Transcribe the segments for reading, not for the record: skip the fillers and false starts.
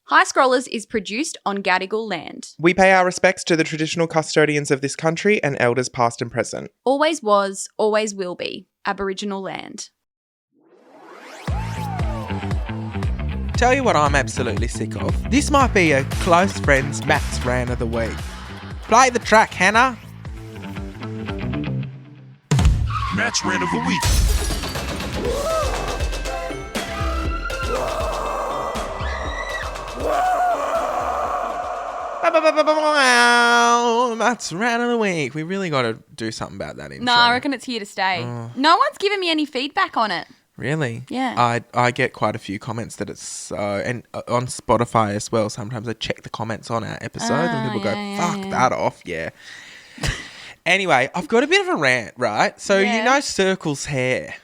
High Scrollers is produced on Gadigal land. We pay our respects to the traditional custodians of this country and elders past and present. Always was, always will be Aboriginal land. Tell you what I'm absolutely sick of. This might be a close friends Matt's Rant of the Week. Play the track, Hannah. Matt's Rant of the Week. Matt's Rant of the Week. We really got to do something about that intro. No, I reckon it's here to stay. No one's given me any feedback on it. Really? Yeah. I get quite a few comments that it's so, and on Spotify as well. Sometimes I check the comments on our episodes and people go, fuck that off. Yeah. Anyway, I've got a bit of a rant, right? So you know Circle's hair.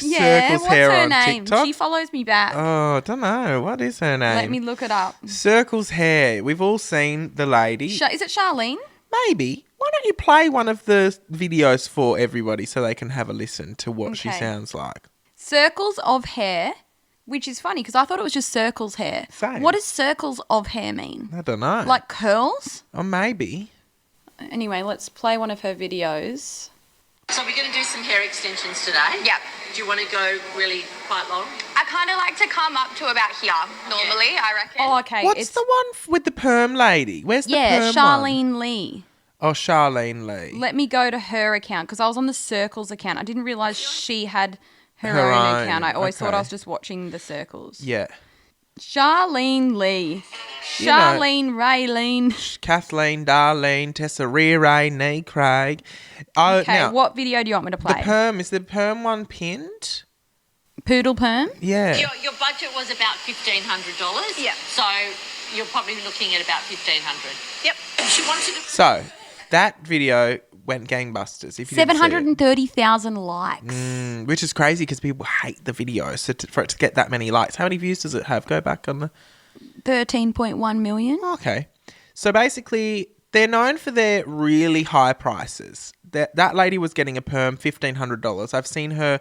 Circle's hair what's her on name? TikTok. She follows me back. Oh, I don't know. What is her name? Let me look it up. Circle's hair. We've all seen the lady. Is it Charlene? Maybe. Why don't you play one of the videos for everybody so they can have a listen to what she sounds like? Circles of hair, which is funny because I thought it was just circles hair. Same. What does circles of hair mean? I don't know. Like curls? Or maybe. Anyway, let's play one of her videos. So we're going to do some hair extensions today. Yep. Do you want to go really quite long? I kind of like to come up to about here normally, I reckon. Oh, okay. What's the one with the perm lady? Where's the perm one? Charlene Lee. Oh, Charlene Lee. Let me go to her account because I was on the Circles account. I didn't realise she had her own account. I always thought I was just watching the Circles. Yeah. Charlene Lee. Charlene Raylene. Kathleen, Darlene, Tessa Ray, Nee Craig. Oh, Okay, now, what video do you want me to play? is the perm one pinned? Poodle perm? Yeah. Your budget was about $1,500. Yep. So you're probably looking at about $1,500. Yep. She wanted to... So, that video went gangbusters. If you didn't see it. 730,000 likes. Which is crazy because people hate the video. So for it to get that many likes, how many views does it have? Go back on the... 13.1 million. Okay. So basically, they're known for their really high prices. That lady was getting a perm $1,500. I've seen her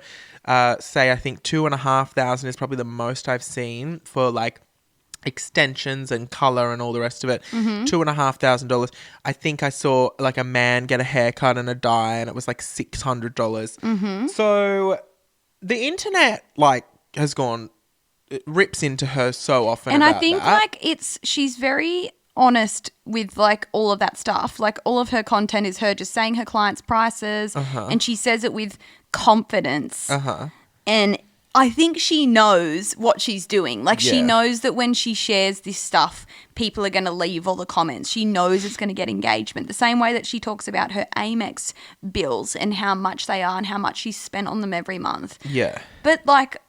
say, I think $2,500 is probably the most I've seen for like extensions and colour and all the rest of it. $2,500. I think I saw like a man get a haircut and a dye and it was like $600. So the internet like has gone... It rips into her so often. And about I think that. like she's very honest with like all of that stuff. Like all of her content is her just saying her clients' prices and she says it with confidence. And I think she knows what she's doing. Like she knows that when she shares this stuff, people are going to leave all the comments. She knows it's going to get engagement. The same way that she talks about her Amex bills and how much they are and how much she's spent on them every month. Yeah. But like...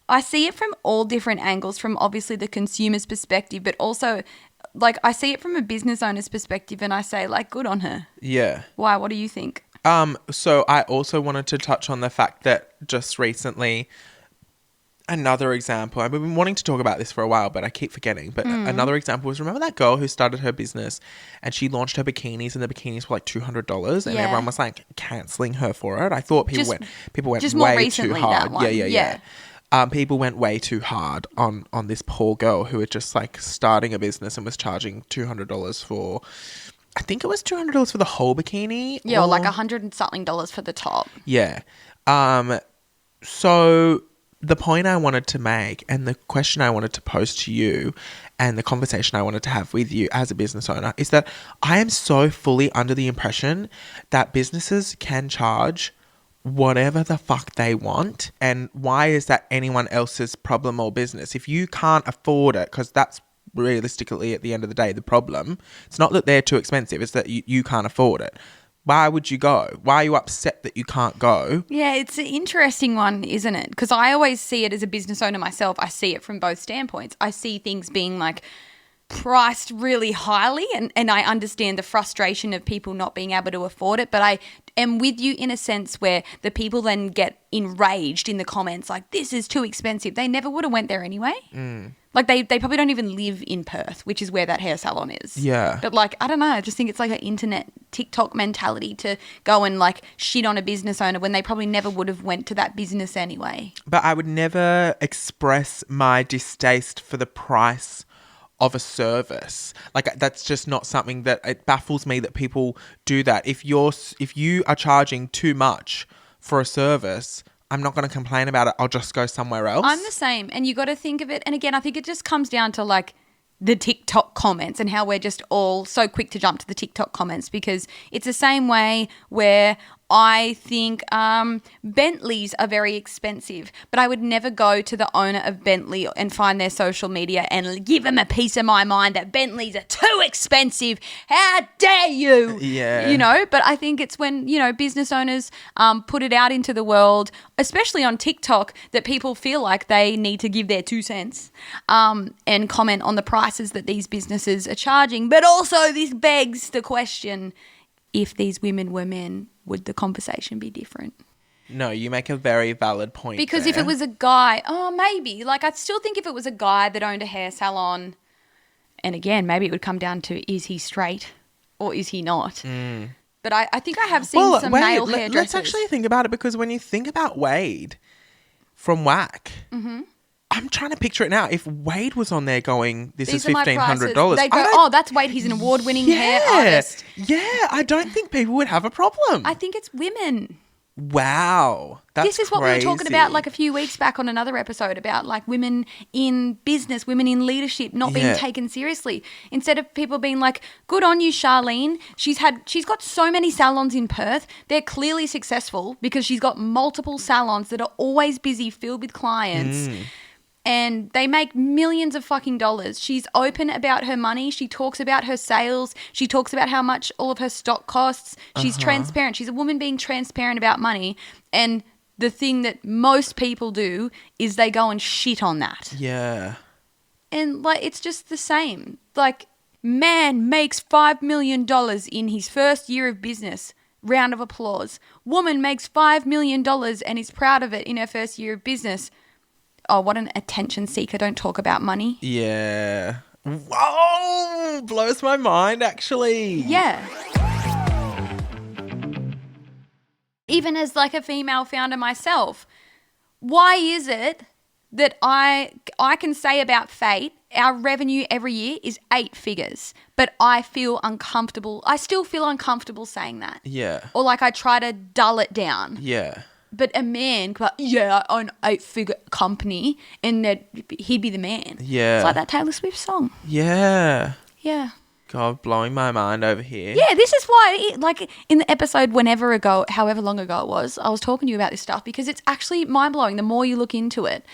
I see it from all different angles, from obviously the consumer's perspective, but also like I see it from a business owner's perspective and I say like good on her. Yeah. Why? What do you think? So I also wanted to touch on the fact that just recently, another example, I've been wanting to talk about this for a while, but I keep forgetting. But another example was, remember that girl who started her business and she launched her bikinis and the bikinis were like $200 and everyone was like cancelling her for it. I thought people went just more way recently, too hard. that one. Yeah. People went way too hard on this poor girl who had just like starting a business and was charging $200 for, I think it was $200 for the whole bikini. Yeah, or like $100 and something for the top. Yeah. So the point I wanted to make and the question I wanted to pose to you and the conversation I wanted to have with you as a business owner is that I am so fully under the impression that businesses can charge whatever the fuck they want. And why is that anyone else's problem or business? If you can't afford it, because that's realistically at the end of the day the problem, it's not that they're too expensive, it's that you can't afford it. Why would you go? Why are you upset that you can't go? Yeah, it's an interesting one, isn't it? Because I always see it as a business owner myself. I see it from both standpoints. I see things being like priced really highly and I understand the frustration of people not being able to afford it, but I am with you in a sense where the people then get enraged in the comments like, this is too expensive. They never would have went there anyway. Like they probably don't even live in Perth, which is where that hair salon is. Yeah. But like, I don't know, I just think it's like an internet TikTok mentality to go and like shit on a business owner when they probably never would have went to that business anyway. But I would never express my distaste for the price of a service. Like, that's just not something that, it baffles me that people do that. If you are charging too much for a service, I'm not going to complain about it. I'll just go somewhere else. I'm the same. And you got to think of it. And again, I think it just comes down to like the TikTok comments and how we're just all so quick to jump to the TikTok comments, because it's the same way where I think Bentleys are very expensive, but I would never go to the owner of Bentley and find their social media and give them a piece of my mind that Bentleys are too expensive. How dare you? Yeah. You know, but I think it's when, you know, business owners put it out into the world, especially on TikTok, that people feel like they need to give their 2 cents and comment on the prices that these businesses are charging. But also this begs the question, if these women were men, would the conversation be different? No, you make a very valid point. Because there. if it was a guy, maybe. Like, I still think if it was a guy that owned a hair salon, and again, maybe it would come down to, is he straight or is he not? But I think I have seen some male hairdressers. Let's actually think about it, because when you think about Wade from Whack, I'm trying to picture it now. If Wade was on there going, this These is are my $1,500. prices. They go, that's Wade. He's an award-winning hair artist. Yeah, I don't think people would have a problem. I think it's women. Wow. That's This is what we were talking about like a few weeks back on another episode about like women in business, women in leadership not being taken seriously. Instead of people being like, good on you, Charlene. She's got so many salons in Perth. They're clearly successful because she's got multiple salons that are always busy, filled with clients. And they make millions of fucking dollars. She's open about her money. She talks about her sales. She talks about how much all of her stock costs. She's transparent. She's a woman being transparent about money. And the thing that most people do is they go and shit on that. Yeah. And like, it's just the same. Like, man makes $5 million in his first year of business. Round of applause. Woman makes $5 million and is proud of it in her first year of business. Oh, what an attention seeker. Don't talk about money. Yeah. Whoa! Blows my mind, actually. Yeah. Even as like a female founder myself, why is it that I can say about Fate, our revenue every year is 8 figures, but I feel uncomfortable. I still feel uncomfortable saying that. Yeah. Or like I try to dull it down. Yeah. But a man, I own 8-figure company, and that he'd be the man. Yeah. It's like that Taylor Swift song. Yeah. Yeah. God, blowing my mind over here. Yeah, this is why, like, in the episode however long ago it was, I was talking to you about this stuff because it's actually mind-blowing the more you look into it.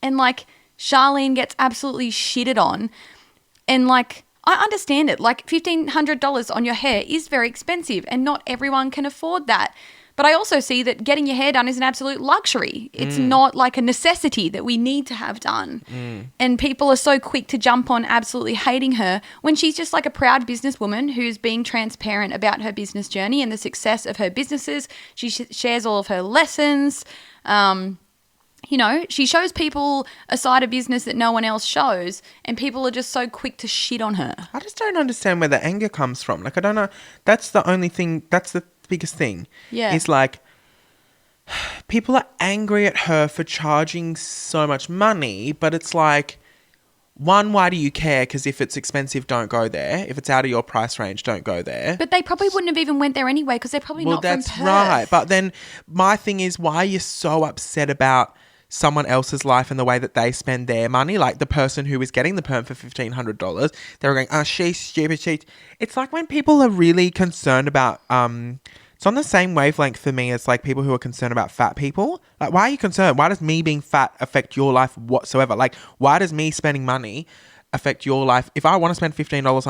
And, like, Charlene gets absolutely shitted on. And, like, I understand it. Like, $1,500 on your hair is very expensive, and not everyone can afford that. But I also see that getting your hair done is an absolute luxury. It's not like a necessity that we need to have done. And people are so quick to jump on absolutely hating her when she's just like a proud businesswoman who's being transparent about her business journey and the success of her businesses. She shares all of her lessons. You know, she shows people a side of business that no one else shows, and people are just so quick to shit on her. I just don't understand where the anger comes from. Like, I don't know. That's the only thing. That's the biggest thing. Yeah. It's like people are angry at her for charging so much money, but it's like, one, why do you care? Because if it's expensive, don't go there. If it's out of your price range, don't go there. But they probably wouldn't have even went there anyway because they're probably not from Perth. Well, that's right. But then my thing is, why are you so upset about someone else's life and the way that they spend their money? Like the person who is getting the perm for $1,500, they're going, oh, she's stupid. It's like when people are really concerned about, it's on the same wavelength for me as like people who are concerned about fat people. Like, why are you concerned? Why does me being fat affect your life whatsoever? Like, why does me spending money affect your life? If I want to spend $1,500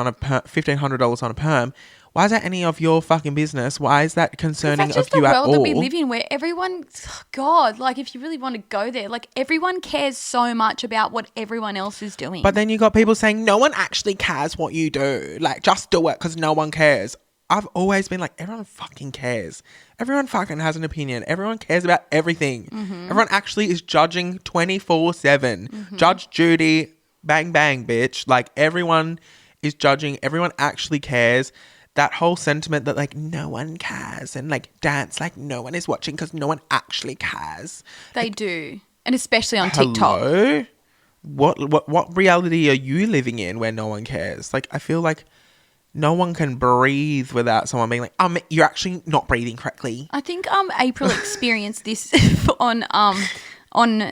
on a perm, why is that any of your fucking business? Why is that concerning of you at all? That's just the world that we live in, where everyone, God, like if you really want to go there, like everyone cares so much about what everyone else is doing. But then you got people saying, no one actually cares what you do. Like, just do it because no one cares. I've always been like, everyone fucking cares. Everyone fucking has an opinion. Everyone cares about everything. Everyone actually is judging 24/7. Judge Judy, bang, bang, bitch. Like, everyone is judging. Everyone actually cares. that whole sentiment that like no one cares and like dance like no one is watching because no one actually cares. They do. And especially on TikTok. Hello? What reality are you living in where no one cares? Like, I feel like no one can breathe without someone being like, you're actually not breathing correctly. I think April experienced this on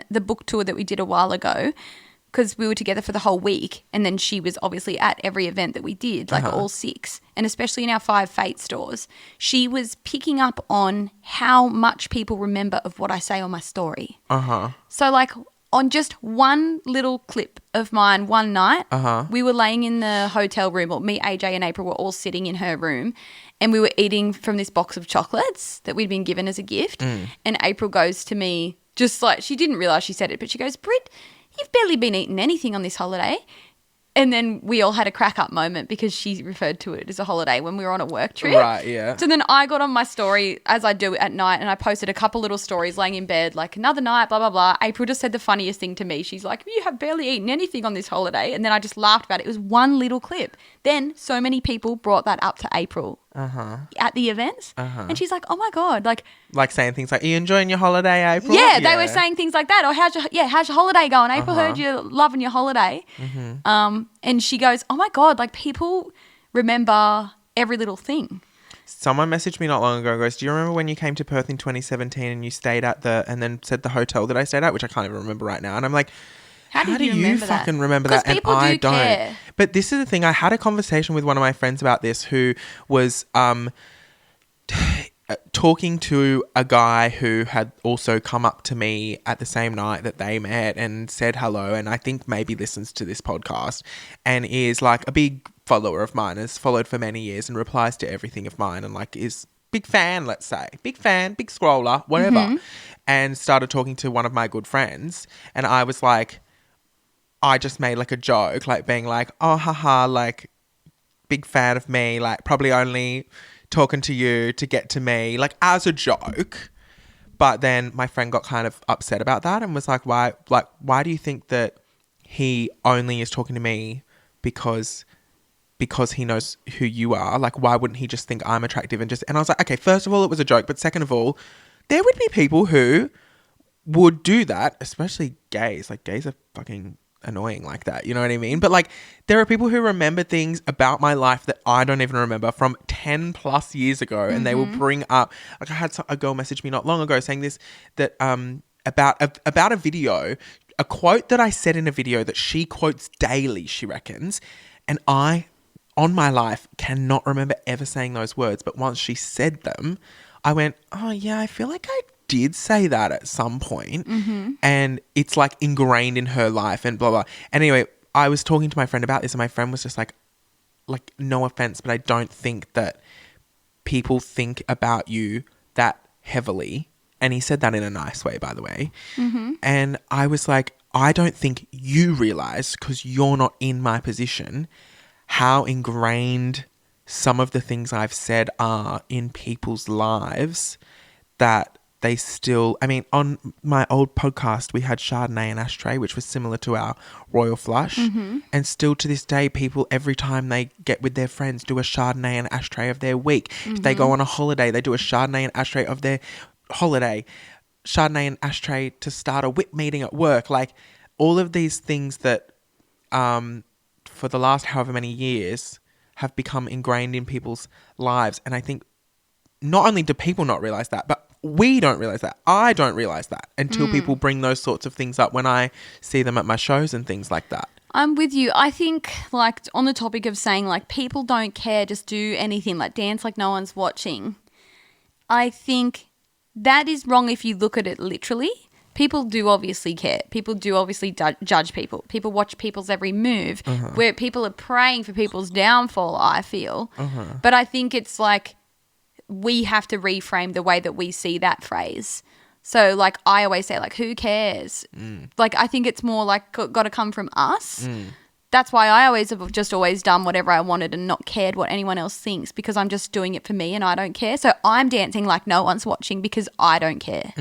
the book tour that we did a while ago, because we were together for the whole week, and then she was obviously at every event that we did, like all 6, and especially in our 5 Fate stores. She was picking up on how much people remember of what I say on my story. So like on just one little clip of mine one night, we were laying in the hotel room, or me, AJ and April were all sitting in her room, and we were eating from this box of chocolates that we'd been given as a gift. And April goes to me, just like, she didn't realise she said it, but she goes, "Britt, you've barely been eating anything on this holiday." And then we all had a crack up moment because she referred to it as a holiday when we were on a work trip. Right, yeah. So then I got on my story, as I do at night, and I posted a couple little stories laying in bed, like another night, blah, blah, blah. April just said the funniest thing to me. She's like, "You have barely eaten anything on this holiday." And then I just laughed about it. It was one little clip. Then so many people brought that up to April at the events. And she's like, "Oh my God." Like saying things like, "Are you enjoying your holiday, April?" Yeah, they were saying things like that. Or how's your holiday going? April heard you're loving your holiday. And she goes, "Oh my God, like people remember every little thing." Someone messaged me not long ago and goes, "Do you remember when you came to Perth in 2017 and you stayed at and then said the hotel that I stayed at," which I can't even remember right now. And I'm like, how do you remember fucking that? remember that? And people I do don't. care. But this is the thing. I had a conversation with one of my friends about this, who was talking to a guy who had also come up to me at the same night that they met and said hello, and I think maybe listens to this podcast and is like a big follower of mine, has followed for many years and replies to everything of mine, and like is big fan, let's say. Big fan, big scroller, whatever. And started talking to one of my good friends, and I was like, I just made like a joke, like being like, "Oh, haha, like big fan of me, like probably only talking to you to get to me," like as a joke. But then my friend got kind of upset about that and was like, why do you think that he only is talking to me because he knows who you are? Like, why wouldn't he just think I'm attractive and I was like, okay, first of all, it was a joke, but second of all, there would be people who would do that, especially gays. Like, gays are fucking annoying like that, you know what I mean? But like, there are people who remember things about my life that I don't even remember from 10 plus years ago, and they will bring up, like, I had a girl message me not long ago saying this, that about a video, a quote that I said in a video that she quotes daily, she reckons, and I, on my life, cannot remember ever saying those words, but once she said them, I went, "Oh yeah, I feel like I did say that at some point." And it's like ingrained in her life and blah blah. Anyway, I was talking to my friend about this, and my friend was just like no offense, but I don't think that people think about you that heavily. And he said that in a nice way, by the way. And I was like, I don't think you realize, because you're not in my position, how ingrained some of the things I've said are in people's lives, that they still, I mean, on my old podcast, we had Chardonnay and Ashtray, which was similar to our Royal Flush. And still to this day, people, every time they get with their friends, do a Chardonnay and Ashtray of their week. If they go on a holiday, they do a Chardonnay and Ashtray of their holiday. Chardonnay and Ashtray to start a whip meeting at work. Like, all of these things that for the last however many years have become ingrained in people's lives. And I think not only do people not realise that, but we don't realise that. I don't realise that until people bring those sorts of things up when I see them at my shows and things like that. I'm with you. I think, like, on the topic of saying, like, people don't care, just do anything, like dance like no one's watching. I think that is wrong if you look at it literally. People do obviously care. People do obviously judge people. People watch people's every move, where people are praying for people's downfall, I feel. But I think it's like, we have to reframe the way that we see that phrase. So, like, I always say, like, who cares? Like, I think it's more like got to come from us. That's why I always have just always done whatever I wanted and not cared what anyone else thinks, because I'm just doing it for me and I don't care. So I'm dancing like no one's watching because I don't care.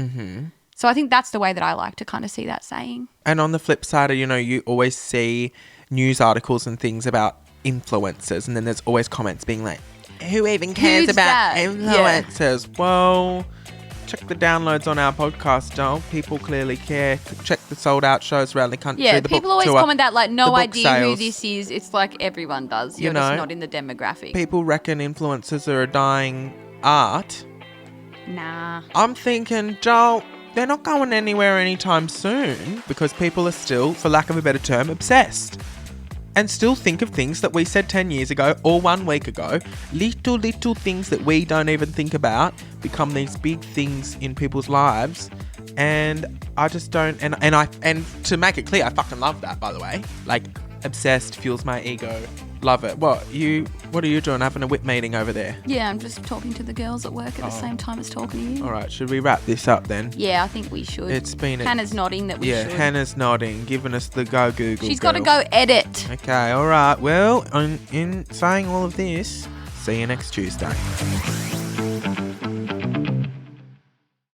So I think that's the way that I like to kind of see that saying. And on the flip side, you know, you always see news articles and things about influencers, and then there's always comments being like, who even cares Who's about that? influencers? Well, check the downloads on our podcast, Joel. People clearly care. Check the sold out shows around the country. Yeah, the people book always tour, comment that, like, the no book idea sales. who this is. It's like everyone does. You You're just know, not in the demographic. People reckon influencers are a dying art. Nah. I'm thinking, Joel, they're not going anywhere anytime soon because people are still, for lack of a better term, obsessed. And still think of things that we said 10 years ago or 1 week ago. Little things that we don't even think about become these big things in people's lives. And I just don't, and to make it clear, I fucking love that, by the way. Like, obsessed fuels my ego. Love it. What are you doing? Having a whip meeting over there? Yeah, I'm just talking to the girls at work at the same time as talking to you. All right, should we wrap this up then? Yeah, I think we should. It's been Hannah's nodding that we should. Yeah, Hannah's nodding, giving us the go Google. She's girl. got to go edit. Okay, all right. Well, in saying all of this, see you next Tuesday.